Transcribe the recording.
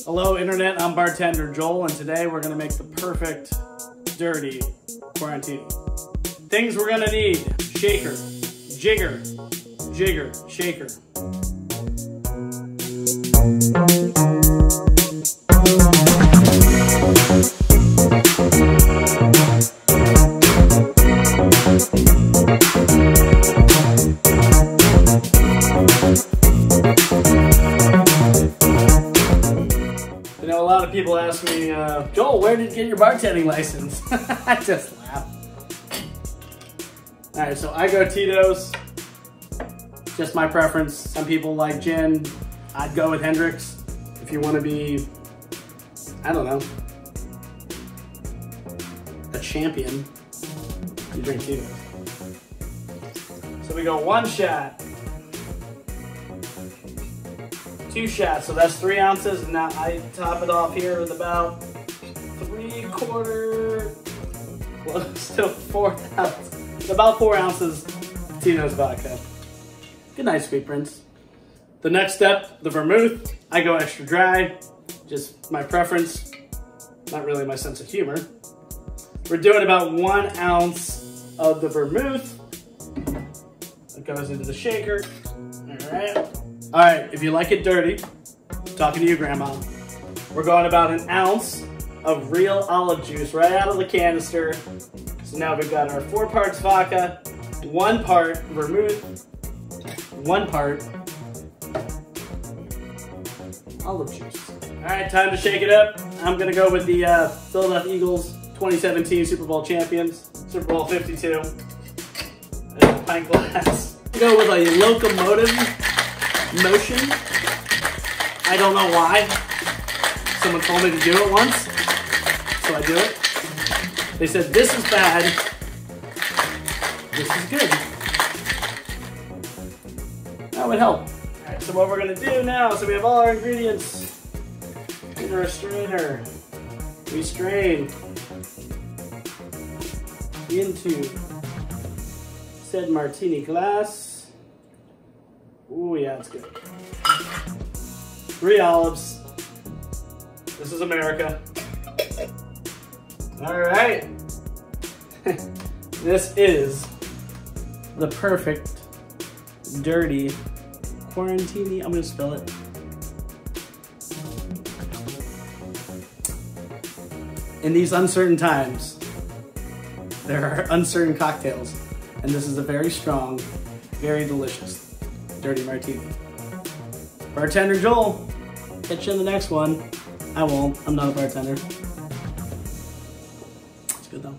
Hello Internet, I'm Bartender Joel, and today we're gonna make the perfect dirty Quarantini. Things we're gonna need: shaker, jigger, jigger, shaker. You know, a lot of people ask me, Joel, where did you get your bartending license? I just laugh. All right, so I go Tito's. Just my preference. Some people like gin. I'd go with Hendrick's. If you want to be, I don't know, a champion, you drink Tito's. So we go 1 shot. 2 shots, so that's 3 ounces, and now I top it off here with about 3/4, close to 4 ounces, about 4 ounces Tito's vodka. Good night, sweet prince. The next step, the vermouth. I go extra dry, just my preference, not really my sense of humor. We're doing about 1 ounce of the vermouth. It goes into the shaker. All right, if you like it dirty, I'm talking to you, Grandma. We're going about 1 ounce of real olive juice right out of the canister. So now we've got our 4 parts vodka, 1 part vermouth, 1 part olive juice. All right, time to shake it up. I'm gonna go with the Philadelphia Eagles 2017 Super Bowl champions, Super Bowl 52. There's a pint glass. Go with a locomotive motion. I don't know why. Someone told me to do it once, so I do it. They said, this is bad, this is good. That would help. All right, so what we're gonna do now, so we have all our ingredients in our strainer. We strain into said martini glass. Ooh, yeah, it's good. 3 olives. This is America. All right. This is the perfect dirty Quarantini. I'm gonna spill it. In these uncertain times, there are uncertain cocktails, and this is a very strong, very delicious dirty martini. Bartender Joel, catch you in the next one. I won't, I'm not a bartender. It's good though.